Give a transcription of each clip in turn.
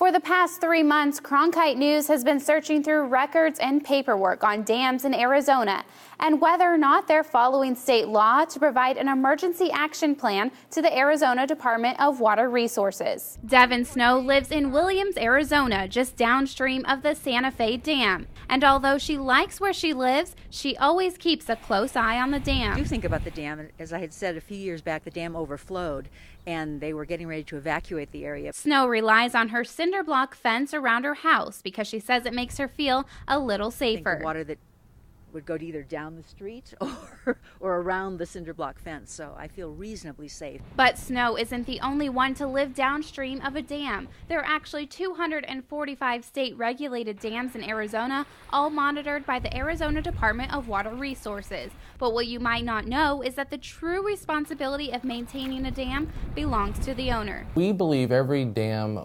For the past 3 months, Cronkite News has been searching through records and paperwork on dams in Arizona and whether or not they're following state law to provide an emergency action plan to the Arizona Department of Water Resources. Devin Snow lives in Williams, Arizona, just downstream of the Santa Fe Dam. And although she likes where she lives, she always keeps a close eye on the dam. I do think about the dam. As I had said a few years back, the dam overflowed and they were getting ready to evacuate the area. Snow relies on her cinder block fence around her house because she says it makes her feel a little safer. I think the water that would go to either down the street or around the cinder block fence, so I feel reasonably safe. But Snow isn't the only one to live downstream of a dam. There are actually 245 state-regulated dams in Arizona, all monitored by the Arizona Department of Water Resources. But what you might not know is that the true responsibility of maintaining a dam belongs to the owner. We believe every dam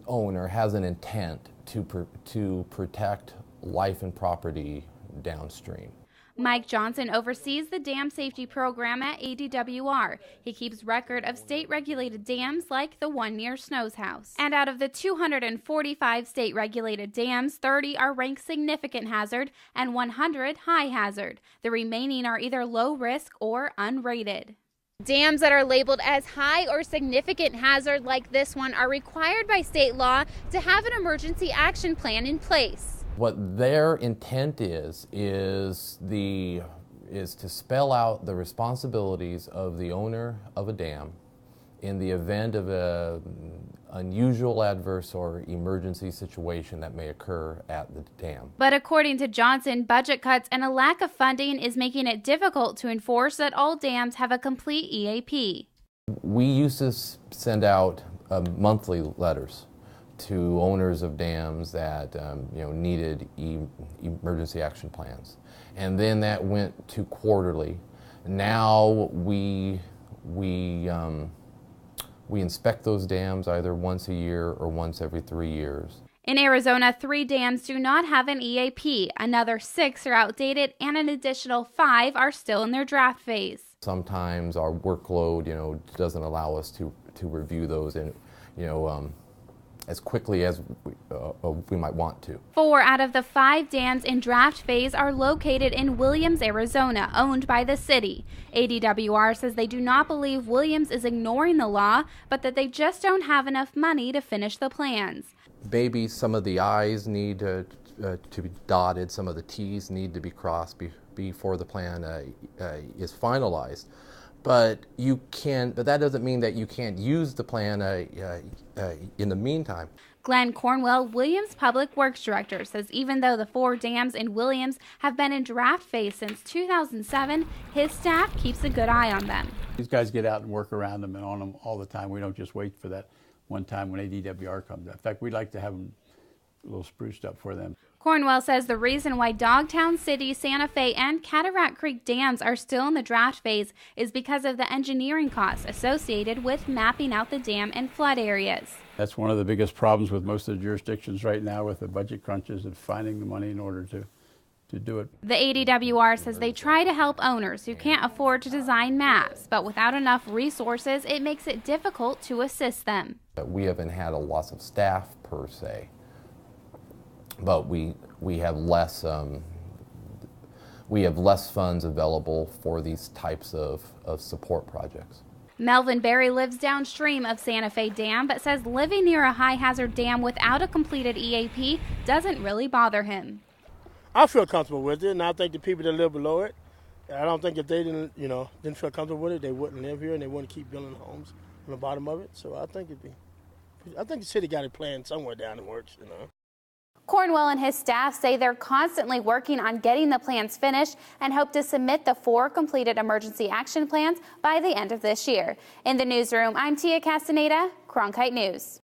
owner has an intent to protect life and property downstream. Mike Johnson oversees the dam safety program at ADWR. He keeps record of state-regulated dams like the one near Snow's house. And out of the 245 state-regulated dams, 30 are ranked significant hazard and 100 high hazard. The remaining are either low risk or unrated. Dams that are labeled as high or significant hazard like this one are required by state law to have an emergency action plan in place. What their intent is to spell out the responsibilities of the owner of a dam in the event of an unusual, adverse, or emergency situation that may occur at the dam. But according to Johnson, budget cuts and a lack of funding is making it difficult to enforce that all dams have a complete EAP. We used to send out monthly letters to owners of dams that needed emergency action plans, and then that went to quarterly. Now we inspect those dams either once a year or once every 3 years. In Arizona, 3 dams do not have an EAP. Another 6 are outdated, and an additional 5 are still in their draft phase. Sometimes our workload, doesn't allow us to review those and as quickly as we might want to. 4 out of the 5 dams in draft phase are located in Williams, Arizona, owned by the city. ADWR says they do not believe Williams is ignoring the law, but that they just don't have enough money to finish the plans. Maybe some of the I's need to be dotted, some of the T's need to be crossed before the plan is finalized. But that doesn't mean that you can't use the plan in the meantime. Glenn Cornwell, Williams Public Works Director, says even though the 4 dams in Williams have been in draft phase since 2007, his staff keeps a good eye on them. These guys get out and work around them and on them all the time. We don't just wait for that one time when ADWR comes. In fact, we'd like to have them a little spruced up for them. Cornwell says the reason why Dogtown City, Santa Fe, and Cataract Creek dams are still in the draft phase is because of the engineering costs associated with mapping out the dam and flood areas. That's one of the biggest problems with most of the jurisdictions right now with the budget crunches and finding the money in order to do it. The ADWR says they try to help owners who can't afford to design maps, but without enough resources, it makes it difficult to assist them. We haven't had a loss of staff per se, but we have less funds available for these types of support projects. Melvin Berry lives downstream of Santa Fe Dam, but says living near a high-hazard dam without a completed EAP doesn't really bother him. I feel comfortable with it, and I think the people that live below it, I don't think if they didn't feel comfortable with it, they wouldn't live here and they wouldn't keep building homes on the bottom of it. So I think the city got it planned somewhere down the works, Cornwell and his staff say they're constantly working on getting the plans finished and hope to submit the 4 completed emergency action plans by the end of this year. In the newsroom, I'm Tia Castaneda, Cronkite News.